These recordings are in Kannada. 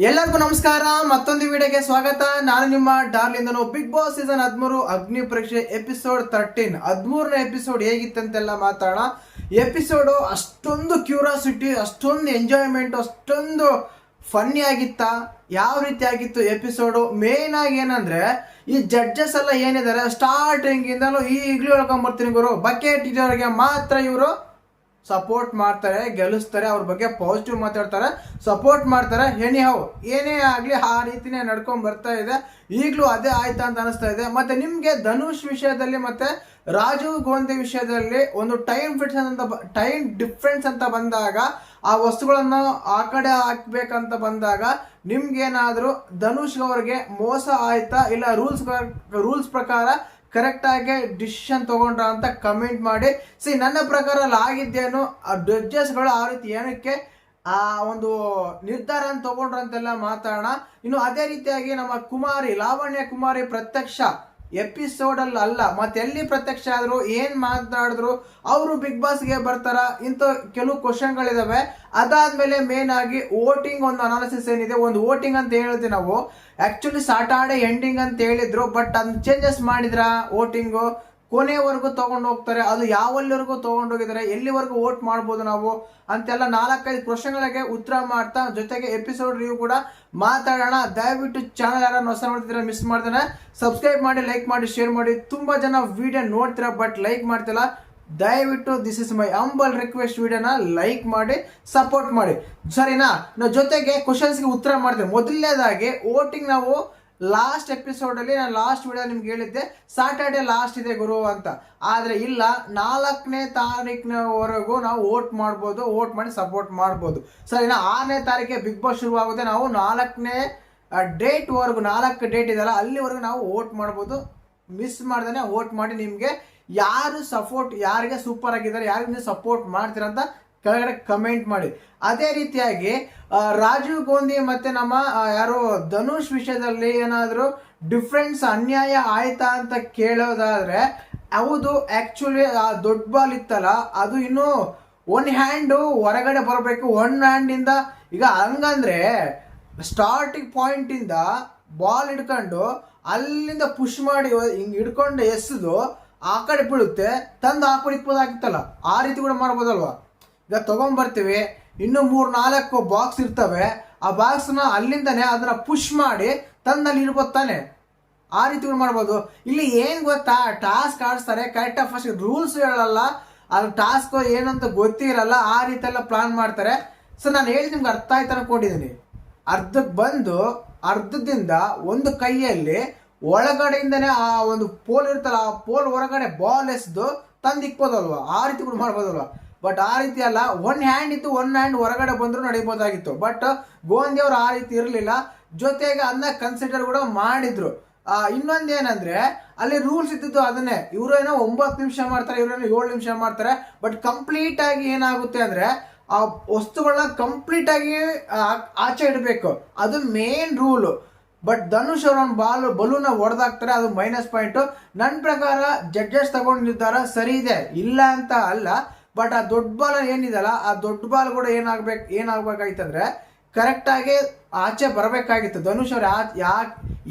ಎಲ್ಲರಿಗೂ ನಮಸ್ಕಾರ. ಮತ್ತೊಂದು ವಿಡಿಯೋಗೆ ಸ್ವಾಗತ. ನಾನು ನಿಮ್ಮ ಡಾರ್ಲಿಂದನು. ಬಿಗ್ ಬಾಸ್ ಸೀಸನ್ 13 ಅಗ್ನಿ ಪರೀಕ್ಷೆ ಎಪಿಸೋಡ್ 13 13ನೇ ಎಪಿಸೋಡ್ ಹೇಗಿತ್ತಂತೆಲ್ಲ ಮಾತಾಡೋಣ. ಎಪಿಸೋಡು ಅಷ್ಟೊಂದು ಕ್ಯೂರಿಯಾಸಿಟಿ, ಅಷ್ಟೊಂದು ಎಂಜಾಯ್ಮೆಂಟ್, ಅಷ್ಟೊಂದು ಫನ್ನಿ ಆಗಿತ್ತ. ಯಾವ ರೀತಿ ಆಗಿತ್ತು ಎಪಿಸೋಡು? ಮೇನ್ ಆಗಿ ಏನಂದ್ರೆ ಈ ಜಡ್ಜಸ್ ಎಲ್ಲ ಏನಿದ್ದಾರೆ ಸ್ಟಾರ್ಟಿಂಗ್ ಇಂದಲೂ ಈಗಲೂ ಹೇಳ್ಕೊಂಡ್ಬರ್ತೀನಿ ಗುರು, ಬಕೆಟ್ ಇರೋರಿಗೆ ಮಾತ್ರ ಇವರು ಸಪೋರ್ಟ್ ಮಾಡ್ತಾರೆ, ಗೆಲ್ಲಿಸ್ತಾರೆ, ಅವ್ರ ಬಗ್ಗೆ ಪಾಸಿಟಿವ್ ಮಾತಾಡ್ತಾರೆ, ಸಪೋರ್ಟ್ ಮಾಡ್ತಾರೆ. ಹೌ ಏನೇ ಆಗಲಿ ಆ ರೀತಿನೇ ನಡ್ಕೊಂಡು ಬರ್ತಾ ಇದೆ. ಈಗಲೂ ಅದೇ ಆಯ್ತಾ ಅಂತ ಅನಿಸ್ತಾ ಇದೆ. ಮತ್ತೆ ನಿಮಗೆ ಧನುಷ್ ವಿಷಯದಲ್ಲಿ ಮತ್ತೆ ರಾಜೀವ್ ಗಾಂಧಿ ವಿಷಯದಲ್ಲಿ ಒಂದು ಟೈಮ್ ಡಿಫ್ರೆನ್ಸ್ ಅಂತ ಬಂದಾಗ, ಆ ವಸ್ತುಗಳನ್ನು ಆ ಕಡೆ ಹಾಕ್ಬೇಕಂತ ಬಂದಾಗ ನಿಮ್ಗೇನಾದರೂ ಧನುಷ್ ಅವ್ರಿಗೆ ಮೋಸ ಆಯ್ತಾ ಇಲ್ಲ ರೂಲ್ಸ್ ಪ್ರಕಾರ ಕರೆಕ್ಟ್ ಆಗಿ ಡಿಸಿಷನ್ ತಗೊಂಡ್ರ ಅಂತ ಕಮೆಂಟ್ ಮಾಡಿ. ನನ್ನ ಪ್ರಕಾರ ಆಗಿದ್ದೇನು ಜಡ್ಜಸ್ಗಳು ಆ ರೀತಿ ಏನಕ್ಕೆ ಆ ಒಂದು ನಿರ್ಧಾರ ತಗೊಂಡ್ರ ಅಂತೆಲ್ಲ ಮಾತಾಡೋಣ. ಇನ್ನು ಅದೇ ರೀತಿಯಾಗಿ ನಮ್ಮ ಲಾವಣ್ಯ ಕುಮಾರಿ ಪ್ರತ್ಯಕ್ಷ ಎಪಿಸೋಡ್ ಅಲ್ಲ ಮತ್ತೆ ಎಲ್ಲಿ ಪ್ರತ್ಯಕ್ಷ ಆದ್ರು, ಏನ್ ಮಾತನಾಡಿದ್ರು, ಅವರು ಬಿಗ್ ಬಾಸ್ಗೆ ಬರ್ತಾರ, ಇಂಥ ಕೆಲವು ಕ್ವಶನ್ಗಳಿದಾವೆ. ಅದಾದ್ಮೇಲೆ ಮೇನ್ ಆಗಿ ವೋಟಿಂಗ್ ಒಂದು ಅನಾಲಿಸಿಸ್ ಏನಿದೆ, ಒಂದು ವೋಟಿಂಗ್ ಅಂತ ಹೇಳಿದ್ವಿ ನಾವು. ಆಕ್ಚುಲಿ ಸಾಟರ್ಡೆ ಎಂಡಿಂಗ್ ಅಂತ ಹೇಳಿದ್ರು, ಬಟ್ ಅದನ್ನ ಚೇಂಜಸ್ ಮಾಡಿದ್ರ ವೋಟಿಂಗು ಕೊನೆವರೆಗೂ ತಗೊಂಡು ಹೋಗ್ತಾರೆ. ಅದು ಯಾವಲ್ಲಿವರೆಗೂ ತಗೊಂಡೋಗಿದ್ದಾರೆ, ಎಲ್ಲಿವರೆಗೂ ವೋಟ್ ಮಾಡ್ಬೋದು ನಾವು ಅಂತೆಲ್ಲ 4-5 ಕ್ವಶನ್ಗಳಿಗೆ ಉತ್ತರ ಮಾಡ್ತಾ ಜೊತೆಗೆ ಎಪಿಸೋಡ್ ರಿವ್ಯೂ ಕೂಡ ಮಾತಾಡೋಣ. ದಯವಿಟ್ಟು ಚಾನಲ್ ಯಾರು ಹೊಸ ನೋಡ್ತಿದ್ರೆ ಮಿಸ್ ಮಾಡ್ತಾನೆ, ಸಬ್ಸ್ಕ್ರೈಬ್ ಮಾಡಿ, ಲೈಕ್ ಮಾಡಿ, ಶೇರ್ ಮಾಡಿ. ತುಂಬಾ ಜನ ವಿಡಿಯೋ ನೋಡ್ತೀರಾ ಬಟ್ ಲೈಕ್ ಮಾಡ್ತಿಲ್ಲ. ದಯವಿಟ್ಟು this is my humble request, ವಿಡಿಯೋನ ಲೈಕ್ ಮಾಡಿ ಸಪೋರ್ಟ್ ಮಾಡಿ, ಸರಿನಾ? ನಾವು ಜೊತೆಗೆ ಕ್ವಶನ್ಸ್ಗೆ ಉತ್ತರ ಮಾಡ್ತೇವೆ. ಮೊದಲನೇದಾಗಿ ವೋಟಿಂಗ್ ನಾವು ಲಾಸ್ಟ್ ಎಪಿಸೋಡ್ ಅಲ್ಲಿ ನಾನು ಲಾಸ್ಟ್ ವಿಡಿಯೋ ನಿಮ್ಗೆ ಹೇಳಿದ್ದೆ ಸಾಟರ್ಡೆ ಲಾಸ್ಟ್ ಇದೆ ಗುರು ಅಂತ. ಆದ್ರೆ ಇಲ್ಲ, 4ನೇ ತಾರೀಕಿನವರೆಗೂ ನಾವು ವೋಟ್ ಮಾಡ್ಬೋದು, ವೋಟ್ ಮಾಡಿ ಸಪೋರ್ಟ್ ಮಾಡ್ಬೋದು, ಸರಿನಾ? 6ನೇ ತಾರೀಕಿಗೆ ಬಿಗ್ ಬಾಸ್ ಶುರುವಾಗುತ್ತೆ. ನಾವು 4ನೇ ಡೇಟ್ ವರೆಗೂ, 4 ಡೇಟ್ ಇದೆಲ್ಲ ಅಲ್ಲಿವರೆಗೂ ನಾವು ವೋಟ್ ಮಾಡ್ಬೋದು. ಮಿಸ್ ಮಾಡ್ದೇನೆ ವೋಟ್ ಮಾಡಿ ನಿಮ್ಗೆ ಯಾರು ಸಪೋರ್ಟ್, ಯಾರಿಗೆ ಸೂಪರ್ ಆಗಿದ್ದಾರೆ, ಯಾರಿಗೆ ನೀವು ಸಪೋರ್ಟ್ ಮಾಡ್ತೀರಾ ಅಂತ ಕೆಳಗಡೆ ಕಮೆಂಟ್ ಮಾಡಿ. ಅದೇ ರೀತಿಯಾಗಿ ರಾಜೀವ್ ಗಾಂಧಿ ಮತ್ತೆ ನಮ್ಮ ಯಾರು ಧನುಷ್ ವಿಷಯದಲ್ಲಿ ಏನಾದರೂ ಡಿಫ್ರೆನ್ಸ್ ಅನ್ಯಾಯ ಆಯ್ತಾ ಅಂತ ಕೇಳೋದಾದ್ರೆ, ಹೌದು. ಆಕ್ಚುಲಿ ಆ ದೊಡ್ಡ ಬಾಲ್ ಇತ್ತಲ್ಲ, ಅದು ಇನ್ನು ಒನ್ ಹ್ಯಾಂಡ್ ಹೊರಗಡೆ ಬರಬೇಕು, ಒನ್ ಹ್ಯಾಂಡ್ ಇಂದ. ಈಗ ಹಂಗಂದ್ರೆ ಸ್ಟಾರ್ಟಿಂಗ್ ಪಾಯಿಂಟ್ ಇಂದ ಬಾಲ್ ಹಿಡ್ಕೊಂಡು ಅಲ್ಲಿಂದ ಪುಷ್ ಮಾಡಿ ಹಿಂಗ್ ಹಿಡ್ಕೊಂಡು ಎಸೆದು ಆ ಕಡೆ ಬೀಳುತ್ತೆ, ತಂದು ಆ ಕಡೆ ಇಕ್ಬೋದಾಗಿತ್ತಲ್ಲ, ಆ ರೀತಿ ಕೂಡ ಮಾಡ್ಬೋದಲ್ವಾ? ಈಗ ತಗೊಂಡ್ಬರ್ತೀವಿ, ಇನ್ನೂ 3-4 ಬಾಕ್ಸ್ ಇರ್ತವೆ, ಆ ಬಾಕ್ಸ್ನ ಅಲ್ಲಿಂದನೇ ಅದನ್ನ ಪುಷ್ ಮಾಡಿ ತಂದಲ್ಲಿ ಇಡ್ಬೋದು ತಾನೆ, ಆ ರೀತಿ ಕೂಡ ಮಾಡ್ಬೋದು. ಇಲ್ಲಿ ಏನ್ ಗೊತ್ತಾ, ಟಾಸ್ಕ್ ಆಡಿಸ್ತಾರೆ ಕರೆಕ್ಟಾಗಿ, ಫಸ್ಟ್ ರೂಲ್ಸ್ ಹೇಳಲ್ಲ, ಅದು ಟಾಸ್ಕ್ ಏನಂತ ಗೊತ್ತಿರಲ್ಲ, ಆ ರೀತಿ ಎಲ್ಲ ಪ್ಲಾನ್ ಮಾಡ್ತಾರೆ. ಸೊ ನಾನು ಹೇಳಿ ನಿಮ್ಗೆ ಅರ್ಥ ಆಯ್ತು ಅನ್ಕೊಂಡಿದ್ದೀನಿ. ಅರ್ಧಕ್ಕೆ ಬಂದು ಅರ್ಧದಿಂದ ಒಂದು ಕೈಯಲ್ಲಿ ಒಳಗಡೆಯಿಂದನೇ ಆ ಒಂದು ಪೋಲ್ ಇರ್ತಲ್ಲ, ಆ ಪೋಲ್ ಹೊರಗಡೆ ಬಾಲ್ ಎಸ್ದು ತಂದು ಇಕ್ಬೋದಲ್ವಾ, ಆ ರೀತಿ ಕೂಡ ಮಾಡ್ಬೋದಲ್ವಾ? ಬಟ್ ಆ ರೀತಿ ಅಲ್ಲ, ಒನ್ ಹ್ಯಾಂಡ್ ಇತ್ತು, ಒನ್ ಹ್ಯಾಂಡ್ ಹೊರಗಡೆ ಬಂದ್ರು ನಡೀಬೋದಾಗಿತ್ತು. ಬಟ್ ಗೋಂದಿ ಅವರು ಆ ರೀತಿ ಇರಲಿಲ್ಲ, ಜೊತೆಗೆ ಅದನ್ನ ಕನ್ಸಿಡರ್ ಕೂಡ ಮಾಡಿದ್ರು. ಇನ್ನೊಂದೇನಂದ್ರೆ ಅಲ್ಲಿ ರೂಲ್ಸ್ ಇದ್ದಿದ್ದು ಅದನ್ನೇ, ಇವರೇನೋ 9 ನಿಮಿಷ ಮಾಡ್ತಾರೆ, ಇವರೇನೋ 7 ನಿಮಿಷ ಮಾಡ್ತಾರೆ. ಬಟ್ ಕಂಪ್ಲೀಟ್ ಆಗಿ ಏನಾಗುತ್ತೆ ಅಂದ್ರೆ ಆ ವಸ್ತುಗಳನ್ನ ಕಂಪ್ಲೀಟ್ ಆಗಿ ಆಚೆ ಇಡಬೇಕು, ಅದು ಮೇನ್ ರೂಲ್. ಬಟ್ ಧನುಷ್ ಅವ್ರ ಒಂದು ಬಲೂನ ಹೊಡೆದಾಕ್ತಾರೆ, ಅದು ಮೈನಸ್ ಪಾಯಿಂಟ್. ನನ್ನ ಪ್ರಕಾರ ಜಡ್ಜಸ್ ತಗೊಂಡು ನಿರ್ಧಾರ ಸರಿ ಇದೆ, ಇಲ್ಲ ಅಂತ ಅಲ್ಲ. ಬಟ್ ಆ ದೊಡ್ಡ ಬಾಲ್ ಏನಿದಲ್ಲ, ಆ ದೊಡ್ಡ ಬಾಲ್ ಕೂಡ ಏನಾಗ್ಬೇಕಾಗಿತ್ತಂದ್ರೆ ಕರೆಕ್ಟ್ ಆಗಿ ಆಚೆ ಬರಬೇಕಾಗಿತ್ತು. ಧನುಷ್ ಅವ್ರು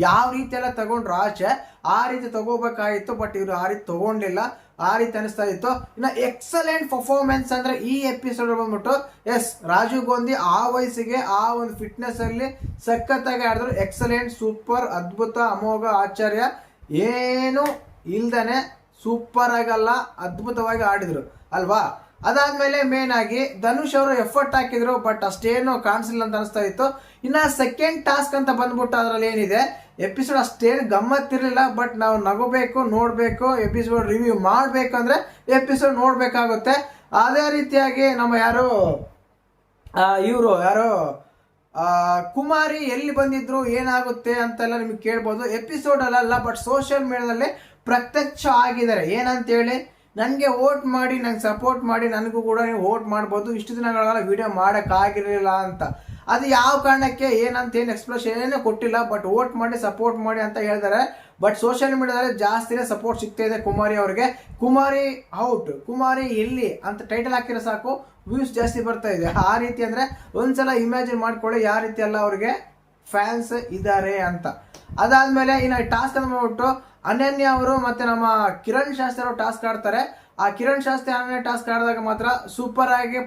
ಯಾವ ರೀತಿ ಎಲ್ಲ ತಗೊಂಡ್ರು ಆಚೆ, ಆ ರೀತಿ ತಗೋಬೇಕಾಗಿತ್ತು. ಬಟ್ ಇವರು ಆ ರೀತಿ ತಗೊಂಡಿಲ್ಲ, ಆ ರೀತಿ ಅನಿಸ್ತಾ ಇತ್ತು. ಇನ್ನು ಎಕ್ಸಲೆಂಟ್ ಪರ್ಫಾರ್ಮೆನ್ಸ್ ಅಂದ್ರೆ ಈ ಎಪಿಸೋಡ್ ಬಂದ್ಬಿಟ್ಟು, ಎಸ್, ರಾಜೀವ್ ಗಾಂಧಿ ಆ ವಯಸ್ಸಿಗೆ ಆ ಒಂದು ಫಿಟ್ನೆಸ್ ಅಲ್ಲಿ ಸಖತ್ತಾಗಿ ಆಡಿದ್ರು. ಎಕ್ಸಲೆಂಟ್, ಸೂಪರ್, ಅದ್ಭುತ, ಅಮೋಘ, ಆಶ್ಚರ್ಯ ಏನು ಇಲ್ದೇನೆ ಸೂಪರ್ ಆಗಲ್ಲ, ಅದ್ಭುತವಾಗಿ ಆಡಿದ್ರು ಅಲ್ವಾ? ಅದಾದ್ಮೇಲೆ ಮೇನ್ ಆಗಿ ಧನುಷ್ ಅವರು ಎಫರ್ಟ್ ಹಾಕಿದ್ರು, ಬಟ್ ಅಷ್ಟೇನು ಕಾಣಿಸಿಲ್ಲ ಅಂತ ಅನಿಸ್ತಾ ಇತ್ತು. ಇನ್ನ ಸೆಕೆಂಡ್ ಟಾಸ್ಕ್ ಅಂತ ಬಂದ್ಬಿಟ್ಟು ಅದ್ರಲ್ಲಿ ಏನಿದೆ, ಎಪಿಸೋಡ್ ಅಷ್ಟೇನು ಗಮ್ಮತ್ತಿರಲಿಲ್ಲ. ಬಟ್ ನಾವು ನಗೋಬೇಕು, ನೋಡ್ಬೇಕು, ಎಪಿಸೋಡ್ ರಿವ್ಯೂ ಮಾಡ್ಬೇಕಂದ್ರೆ ಎಪಿಸೋಡ್ ನೋಡ್ಬೇಕಾಗುತ್ತೆ. ಅದೇ ರೀತಿಯಾಗಿ ನಮ್ಮ ಇವರು ಕುಮಾರಿ ಎಲ್ಲಿ ಬಂದಿದ್ರು, ಏನಾಗುತ್ತೆ ಅಂತೆಲ್ಲ ನಿಮ್ಗೆ ಕೇಳ್ಬೋದು. ಎಪಿಸೋಡ್ ಅಲ್ಲ, ಬಟ್ ಸೋಷಿಯಲ್ ಮೀಡಿಯಾದಲ್ಲಿ ಪ್ರತ್ಯಕ್ಷ ಆಗಿದ್ದಾರೆ. ಏನಂತೇಳಿ, ನನಗೆ ವೋಟ್ ಮಾಡಿ, ನಂಗೆ ಸಪೋರ್ಟ್ ಮಾಡಿ, ನನಗೂ ಕೂಡ ನೀವು ವೋಟ್ ಮಾಡ್ಬೋದು, ಇಷ್ಟು ದಿನಗಳ ವಿಡಿಯೋ ಮಾಡೋಕ್ಕಾಗಿರಲಿಲ್ಲ ಅಂತ. ಅದು ಯಾವ ಕಾರಣಕ್ಕೆ ಏನಂತ ಏನು ಎಕ್ಸ್ಪ್ರೆಷನ್ ಏನೇ ಕೊಟ್ಟಿಲ್ಲ, ಬಟ್ ವೋಟ್ ಮಾಡಿ ಸಪೋರ್ಟ್ ಮಾಡಿ ಅಂತ ಹೇಳ್ತಾರೆ. ಬಟ್ ಸೋಷಿಯಲ್ ಮೀಡಿಯಾದಲ್ಲಿ ಜಾಸ್ತಿನೇ ಸಪೋರ್ಟ್ ಸಿಗ್ತಾ ಇದೆ ಕುಮಾರಿ ಅವ್ರಿಗೆ. ಕುಮಾರಿ ಔಟ್, ಕುಮಾರಿ ಎಲ್ಲಿ ಅಂತ ಟೈಟಲ್ ಹಾಕಿರೋ ಸಾಕು ವ್ಯೂಸ್ ಜಾಸ್ತಿ ಬರ್ತಾ ಇದೆ. ಆ ರೀತಿ ಅಂದರೆ ಒಂದ್ಸಲ ಇಮ್ಯಾಜಿನ್ ಮಾಡ್ಕೊಳ್ಳಿ ಯಾವ ರೀತಿ ಎಲ್ಲ ಅವ್ರಿಗೆ ಫ್ಯಾನ್ಸ್ ಇದ್ದಾರೆ ಅಂತ. ಅದಾದ್ಮೇಲೆ ಇನ್ನು ಟಾಸ್ಕ್ ಅಂದ್ಬಿಟ್ಟು ಅನನ್ಯ ಅವರು ಮತ್ತೆ ನಮ್ಮ ಕಿರಣ್ ಶಾಸ್ತ್ರಿ ಅವರು ಟಾಸ್ಕ್ ಆಡ್ತಾರೆ. ಆ ಕಿರಣ್ ಶಾಸ್ತ್ರಿ ಅನನ್ಯ ಟಾಸ್ಕ್ ಆಡಿದಾಗ ಮಾತ್ರ ಸೂಪರ್ ಆಗಿ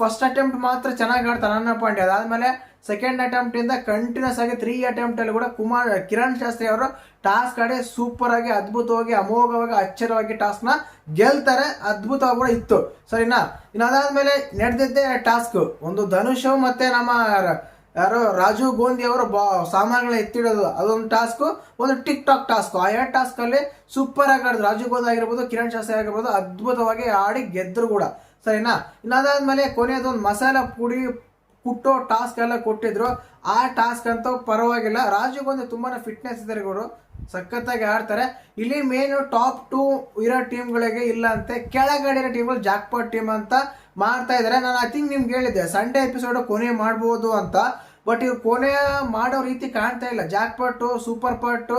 ಫಸ್ಟ್ ಅಟೆಂಪ್ಟ್ ಮಾತ್ರ ಚೆನ್ನಾಗಿ ಆಡ್ತಾರೆ ಅನನ್ಯ ಪಾಂಡೆ. ಅದಾದ್ಮೇಲೆ ಸೆಕೆಂಡ್ ಅಟೆಂಪ್ಟ್ ಇಂದ ಕಂಟಿನ್ಯೂಸ್ ಆಗಿ 3 ಅಟೆಂಪ್ಟ್ ಅಲ್ಲಿ ಕೂಡ ಕಿರಣ್ ಶಾಸ್ತ್ರಿ ಅವರು ಟಾಸ್ಕ್ ಆಡಿ ಸೂಪರ್ ಆಗಿ ಅದ್ಭುತವಾಗಿ ಅಮೋಘವಾಗಿ ಅಚ್ಚರವಾಗಿ ಟಾಸ್ಕ್ ನ ಗೆಲ್ತಾರೆ. ಅದ್ಭುತವಾಗಿ ಕೂಡ ಇತ್ತು ಸರಿನಾ. ಇನ್ನು ಅದಾದ್ಮೇಲೆ ನಡೆದಿದ್ದೆ ಟಾಸ್ಕ್ ಒಂದು ಧನುಷ್ ಮತ್ತೆ ನಮ್ಮ ಯಾರು ರಾಜೀವ್ ಗೋಂದಿ ಅವರು ಸಾಮಾನುಗಳನ್ನ ಎತ್ತಿಡೋದು, ಅದೊಂದು ಟಾಸ್ಕ್. ಒಂದು ಟಿಕ್ ಟಾಕ್ ಟಾಸ್ಕ್. ಆ 2 ಟಾಸ್ಕ್ ಅಲ್ಲಿ ಸೂಪರ್ ಆಗಿ ಆಡಿದ್ರು. ರಾಜೀವ್ ಗೋಂದಿ ಆಗಿರ್ಬೋದು, ಕಿರಣ್ ಶಾಸ್ತ್ರಿ ಆಗಿರ್ಬೋದು, ಅದ್ಭುತವಾಗಿ ಆಡಿ ಗೆದ್ರು ಕೂಡ ಸರಿನಾ. ಇನ್ನು ಅದಾದ್ಮೇಲೆ ಕೊನೆಯದೊಂದು ಮಸಾಲ ಪುಡಿ ಕುಟ್ಟೋ ಟಾಸ್ಕ್ ಎಲ್ಲ ಕೊಟ್ಟಿದ್ರು. ಆ ಟಾಸ್ಕ್ ಅಂತೂ ಪರವಾಗಿಲ್ಲ. ರಾಜೀವ್ ಗಾಂಧಿ ತುಂಬಾನೇ ಫಿಟ್ನೆಸ್ ಇದ್ದಾರೆ ಇವರು, ಸಖತ್ತಾಗಿ ಆಡ್ತಾರೆ. ಇಲ್ಲಿ ಮೇನ್ ಟಾಪ್ 2 ಇರೋ ಟೀಮ್ಗಳಿಗೆ ಇಲ್ಲ ಅಂತೆ, ಕೆಳಗಡೆ ಟೀಮ್ಗಳು ಜಾಕ್ಪಾಟ್ ಟೀಮ್ ಅಂತ ಮಾಡ್ತಾ ಇದ್ದಾರೆ. ನಾನು ಐ ಥಿಂಕ್ ನಿಮ್ಗೆ ಹೇಳಿದ್ದೆ ಸಂಡೇ ಎಪಿಸೋಡ್ ಕೊನೆ ಮಾಡ್ಬೋದು ಅಂತ, ಬಟ್ ಇವ್ರು ಕೊನೆ ಮಾಡೋ ರೀತಿ ಕಾಣ್ತಾ ಇಲ್ಲ. Jackpot, super pot,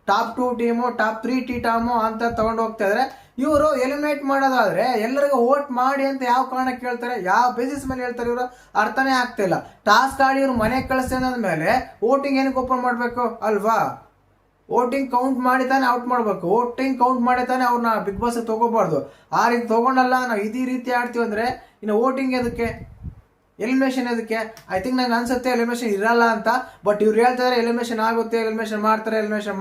top 2 team, top 3 team ಅಂತ ತಗೊಂಡು ಹೋಗ್ತಾ ಇದಾರೆ. ಇವರು ಎಲಿಮಿನೇಟ್ ಮಾಡೋದಾದ್ರೆ ಎಲ್ಲರಿಗೂ ವೋಟ್ ಮಾಡಿ ಅಂತ ಯಾವ ಕಾರಣಕ್ಕೆ ಹೇಳ್ತಾರೆ, ಯಾವ ಬೇಸಿಸ್ ಮೇಲೆ ಹೇಳ್ತಾರೆ ಇವರು ಅರ್ಥನೇ ಆಗ್ತಿಲ್ಲ. ಟಾಸ್ಕ್ ಆಡಿ ಇವ್ರು ಮನೆಗೆ ಕಳಿಸ್ತಾರೆ ಅಂದ್ಮೇಲೆ ವೋಟಿಂಗ್ ಏನಕ್ಕೆ ಓಪನ್ ಮಾಡಬೇಕು ಅಲ್ವಾ? ವೋಟಿಂಗ್ ಕೌಂಟ್ ಮಾಡಿ ತಾನೇ ಔಟ್ ಮಾಡಬೇಕು. ವೋಟಿಂಗ್ ಕೌಂಟ್ ಮಾಡಿ ತಾನೇ ಅವ್ರನ್ನ ಬಿಗ್ ಬಾಸ್ ತಗೋಬಾರ್ದು. ಆ ರೀತಿ ತಗೊಂಡಲ್ಲ, ನಾವು ಇದೇ ರೀತಿ ಆಡ್ತೀವಿ ಅಂದ್ರೆ ಇನ್ನು ವೋಟಿಂಗ್ ಎದಕ್ಕೆ, ಎಲಿಮಿನೇಷನ್ ಎದಕ್ಕೆ? ಐ ಥಿಂಕ್ ನಂಗೆ ಅನ್ಸುತ್ತೆ ಎಲಿಮಿನೇಷನ್ ಇರಲ್ಲ ಅಂತ. ಬಟ್ ಇವ್ರು ಹೇಳ್ತಾರೆ ಎಲಿಮಿನೇಷನ್ ಆಗುತ್ತೆ, ಎಲಿಮಿನೇಷನ್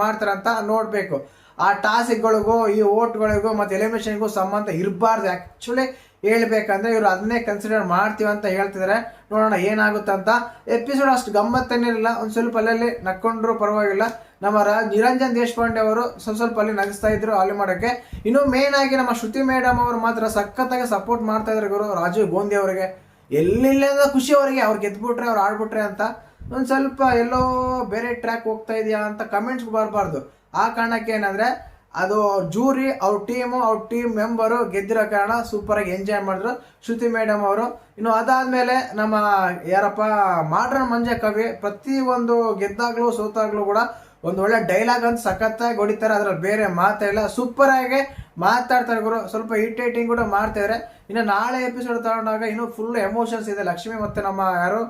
ಮಾಡ್ತಾರೆ ಅಂತ ನೋಡ್ಬೇಕು. ಆ ಟಾಸ್ಕ್ಗಳಿಗೂ ಈ ಓಟ್ಗಳಿಗೂ ಮತ್ತೆ ಎಲಿಮಿನೇಷನ್ಗೂ ಸಂಬಂಧ ಇರಬಾರ್ದು. ಆಕ್ಚುಲಿ ಹೇಳ್ಬೇಕಂದ್ರೆ ಇವರು ಅದನ್ನೇ ಕನ್ಸಿಡರ್ ಮಾಡ್ತೀವಿ ಅಂತ ಹೇಳ್ತಿದ್ದಾರೆ. ನೋಡೋಣ ಏನಾಗುತ್ತಂತ. ಎಪಿಸೋಡ್ ಅಷ್ಟು ಗಮ್ಮತ್ತೇನಿರಲಿಲ್ಲ, ಒಂದು ಸ್ವಲ್ಪ ಅಲ್ಲಲ್ಲಿ ನಕ್ಕೊಂಡ್ರು ಪರವಾಗಿಲ್ಲ. ನಮ್ಮ ನಿರಂಜನ್ ದೇಶಪಾಂಡೆ ಅವರು ಸ್ವಲ್ಪ ಅಲ್ಲಿ ನಗಿಸ್ತಾ ಇದ್ರು ಅಲ್ಲಿ ಮಾಡೋಕ್ಕೆ. ಇನ್ನು ಮೇನ್ ಆಗಿ ನಮ್ಮ ಶ್ರುತಿ ಮೇಡಮ್ ಅವರು ಮಾತ್ರ ಸಖತ್ತಾಗಿ ಸಪೋರ್ಟ್ ಮಾಡ್ತಾ ಇದ್ದಾರೆ ಗುರು ರಾಜೀವ್ ಗೋಂದಿ ಅವರಿಗೆ. ಎಲ್ಲಿಲ್ಲ ಖುಷಿ ಅವರಿಗೆ, ಅವ್ರು ಗೆದ್ಬಿಟ್ರೆ ಅವ್ರು ಆಡ್ಬಿಟ್ರೆ ಅಂತ. ಒಂದು ಸ್ವಲ್ಪ ಎಲ್ಲೋ ಬೇರೆ ಟ್ರ್ಯಾಕ್ ಹೋಗ್ತಾ ಇದೆಯಾ ಅಂತ ಕಮೆಂಟ್ಸ್ ಬರಬಾರ್ದು. ಆ ಕಾರಣಕ್ಕೆ ಏನಂದ್ರೆ ಅದು ಜೂರಿ ಅವ್ರ ಟೀಮ್ ಮೆಂಬರು ಗೆದ್ದಿರೋ ಕಾರಣ ಸೂಪರ್ ಆಗಿ ಎಂಜಾಯ್ ಮಾಡಿದ್ರು ಶ್ರುತಿ ಮೇಡಮ್ ಅವರು. ಇನ್ನು ಅದಾದ್ಮೇಲೆ ನಮ್ಮ ಯಾರಪ್ಪ ಮಾಡ್ರನ್ ಮಂಜ ಕವಿ ಪ್ರತಿ ಒಂದು ಗೆದ್ದಾಗ್ಲೂ ಸೋತಾಗ್ಲೂ ಕೂಡ ಒಂದು ಒಳ್ಳೆ ಡೈಲಾಗ್ ಅಂತ ಸಖತ್ತಾಗಿ ಹೊಡಿತಾರೆ. ಅದ್ರಲ್ಲಿ ಬೇರೆ ಮಾತಾ ಇಲ್ಲ, ಸೂಪರ್ ಆಗಿ ಮಾತಾಡ್ತಾರೆ ಗುರು. ಸ್ವಲ್ಪ ಇರಿಟೇಟಿಂಗ್ ಕೂಡ ಮಾಡ್ತಿದ್ದಾರೆ. ಇನ್ನು ನಾಳೆ ಎಪಿಸೋಡ್ ತಗೊಂಡಾಗ ಇನ್ನೂ ಫುಲ್ ಎಮೋಷನ್ಸ್ ಇದೆ ಲಕ್ಷ್ಮಿ ಮತ್ತೆ ನಮ್ಮ ಯಾರು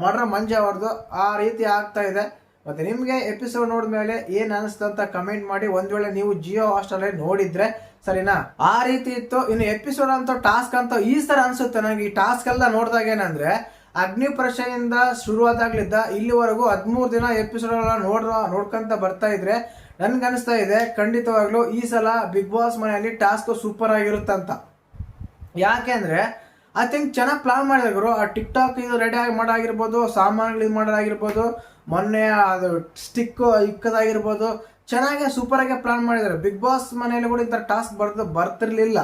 ಮಾಡ್ರನ್ ಮಂಜ ಅವ್ರದ್ದು. ಆ ರೀತಿ ಆಗ್ತಾ ಇದೆ. ಮತ್ತೆ ನಿಮಗೆ ಎಪಿಸೋಡ್ ನೋಡಿದ್ಮೇಲೆ ಏನ್ ಅನಿಸ್ತು ಅಂತ ಕಮೆಂಟ್ ಮಾಡಿ. ಒಂದ್ ವೇಳೆ ನೀವು ಜಿಯೋ ಹಾಸ್ಟೆಲ್ ನೋಡಿದ್ರೆ ಸರಿನಾ. ಆ ರೀತಿ ಇತ್ತು. ಇನ್ನು ಎಪಿಸೋಡ್ ಅಂತ ಟಾಸ್ಕ್ ಅಂತ ಈ ಸರ ಅನ್ಸುತ್ತೆ ನನಗೆ. ಈ ಟಾಸ್ಕ್ ಎಲ್ಲ ನೋಡಿದಾಗ ಏನಂದ್ರೆ ಅಗ್ನಿ ಪರೀಕ್ಷೆಯಿಂದ ಶುರುವಾದಾಗ್ಲಿದ್ದ ಇಲ್ಲಿವರೆಗೂ 13 ದಿನ ಎಪಿಸೋಡ್ ಎಲ್ಲ ನೋಡ್ಕೊಂತ ಬರ್ತಾ ಇದ್ರೆ ನನ್ಗನ್ನಿಸ್ತಾ ಇದೆ ಖಂಡಿತವಾಗ್ಲೂ ಈ ಸಲ ಬಿಗ್ ಬಾಸ್ ಮನೆಯಲ್ಲಿ ಟಾಸ್ಕ್ ಸೂಪರ್ ಆಗಿರುತ್ತಂತ. ಯಾಕೆ ಅಂದ್ರೆ ಐ ಥಿಂಕ್ ಚೆನ್ನಾಗಿ ಪ್ಲಾನ್ ಮಾಡಿದ್ರು. ಆ ಟಿಕ್ ಟಾಕ್ ಇದು ರೆಡಿ ಆಗಿ ಮಾಡೋದಾಗಿರ್ಬೋದು, ಸಾಮಾನುಗಳು ಇದು ಮಾಡೋದಾಗಿರ್ಬೋದು, ಮೊನ್ನೆ ಅದು ಸ್ಟಿಕ್ ಇಕ್ಕದಾಗಿರ್ಬೋದು, ಚೆನ್ನಾಗಿ ಸೂಪರ್ ಆಗಿ ಪ್ಲಾನ್ ಮಾಡಿದ್ದಾರೆ. ಬಿಗ್ ಬಾಸ್ ಮನೆಯಲ್ಲಿ ಕೂಡ ಇಂಥ ಟಾಸ್ಕ್ ಬರ್ತಿರ್ಲಿಲ್ಲ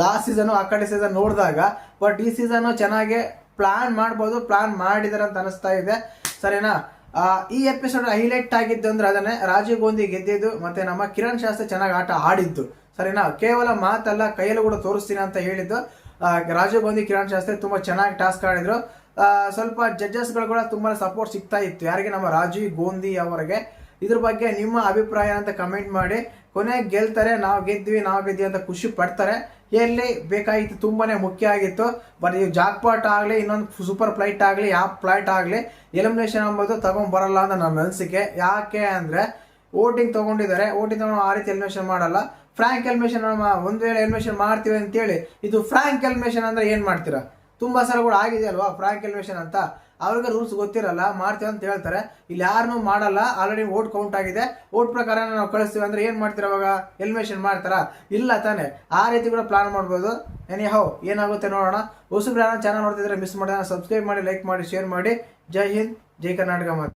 ಲಾಸ್ಟ್ ಸೀಸನ್, ಆ ಕಡೆ ಸೀಸನ್ ನೋಡಿದಾಗ. ಬಟ್ ಈ ಸೀಸನ್ ಚೆನ್ನಾಗಿ ಪ್ಲಾನ್ ಮಾಡ್ಬೋದು, ಪ್ಲಾನ್ ಮಾಡಿದಾರೆ ಅಂತ ಅನಿಸ್ತಾ ಇದೆ ಸರಿನಾ. ಈ ಎಪಿಸೋಡ್ ಹೈಲೈಟ್ ಆಗಿದ್ದು ಅಂದ್ರೆ ಅದನ್ನೇ ರಾಜೀವ್ ಗಾಂಧಿ ಗೆದ್ದಿದ್ದು ಮತ್ತೆ ನಮ್ಮ ಕಿರಣ್ ಶಾಸ್ತ್ರಿ ಚೆನ್ನಾಗಿ ಆಟ ಆಡಿದ್ದು ಸರಿನಾ. ಕೇವಲ ಮಾತಲ್ಲ, ಕೈಯಲ್ಲೂ ಕೂಡ ತೋರಿಸ್ತೀನಿ ಅಂತ ಹೇಳಿದ್ದು. ರಾಜೀವ್ ಗಾಂಧಿ, ಕಿರಣ್ ಶಾಸ್ತ್ರಿ ತುಂಬಾ ಚೆನ್ನಾಗಿ ಟಾಸ್ಕ್ ಆಡಿದ್ರು. ಸ್ವಲ್ಪ ಜಡ್ಜಸ್ಗಳು ಕೂಡ ತುಂಬಾ ಸಪೋರ್ಟ್ ಸಿಗ್ತಾ ಇತ್ತು ಯಾರಿಗೆ, ನಮ್ಮ ರಾಜೀವ್ ಗಾಂಧಿ ಅವರಿಗೆ. ಇದ್ರ ಬಗ್ಗೆ ನಿಮ್ಮ ಅಭಿಪ್ರಾಯ ಅಂತ ಕಮೆಂಟ್ ಮಾಡಿ. ಕೊನೆಗೆ ಗೆಲ್ತಾರೆ, ನಾವು ಗೆದ್ವಿ ಅಂತ ಖುಷಿ ಪಡ್ತಾರೆ. ಎಲ್ಲಿ ಬೇಕಾಗಿತ್ತು, ತುಂಬಾನೇ ಮುಖ್ಯ ಆಗಿತ್ತು. ಬಟ್ ಈ ಜಾಕ್ಪಾಟ್ ಆಗಲಿ, ಇನ್ನೊಂದು ಸೂಪರ್ ಫ್ಲೈಟ್ ಆಗಲಿ, ಯಾವ ಫ್ಲೈಟ್ ಆಗಲಿ ಎಲಿಮಿನೇಷನ್ ಅಂಬೋದು ತಗೊಂಡ್ ಬರಲ್ಲ ಅಂತ ನನ್ನ ಅನಿಸಿಕೆ. ಯಾಕೆ ಅಂದ್ರೆ ವೋಟಿಂಗ್ ತಗೊಂಡಿದ್ದಾರೆ, ವೋಟಿಂಗ್ ತಗೊಂಡು ಆ ರೀತಿ ಎಲಿಮಿನೇಷನ್ ಮಾಡಲ್ಲ. ಫ್ರಾಂಕ್ ಎಲಿಮಿನೇಷನ್ ಒಂದ್ ವೇಳೆ ಎಲಿಮಿನೇಷನ್ ಮಾಡ್ತೀವಿ ಅಂತೇಳಿ ಇದು ಫ್ರಾಂಕ್ ಎಲಿಮಿನೇಷನ್ ಅಂದ್ರೆ ಏನ್ ಮಾಡ್ತೀರಾ? ತುಂಬಾ ಸಲ ಕೂಡ ಆಗಿದೆ ಅಲ್ವಾ ಫ್ರಾಂಕ್ ಎಲಿಮಿನೇಷನ್ ಅಂತ. ಅವ್ರಿಗೆ ರೂಲ್ಸ್ ಗೊತ್ತಿರಲ್ಲ, ಮಾಡ್ತೀವಿ ಅಂತ ಹೇಳ್ತಾರೆ. ಇಲ್ಲಿ ಯಾರನ್ನೂ ಮಾಡಲ್ಲ, ಆಲ್ರೆಡಿ ವೋಟ್ ಕೌಂಟ್ ಆಗಿದೆ, ವೋಟ್ ಪ್ರಕಾರ ನಾವು ಕಳಿಸ್ತೀವಿ ಅಂದ್ರೆ ಏನ್ ಮಾಡ್ತೀರಾ ಅವಾಗ? ಎಲಿಮಿನೇಷನ್ ಮಾಡ್ತಾರಾ? ಇಲ್ಲ ತಾನೆ. ಆ ರೀತಿ ಕೂಡ ಪ್ಲಾನ್ ಮಾಡ್ಬೋದು. ಎನಿ ಏನಾಗುತ್ತೆ ನೋಡೋಣ. ಹೊಸಬ್ರು ಯಾರು ಚಾನಲ್ ನೋಡ್ತಿದ್ರೆ ಮಿಸ್ ಮಾಡಿದ್ರೆ ಸಬ್ಸ್ಕ್ರೈಬ್ ಮಾಡಿ, ಲೈಕ್ ಮಾಡಿ, ಶೇರ್ ಮಾಡಿ. ಜೈ ಹಿಂದ್, ಜೈ ಕರ್ನಾಟಕ ಮಾತು.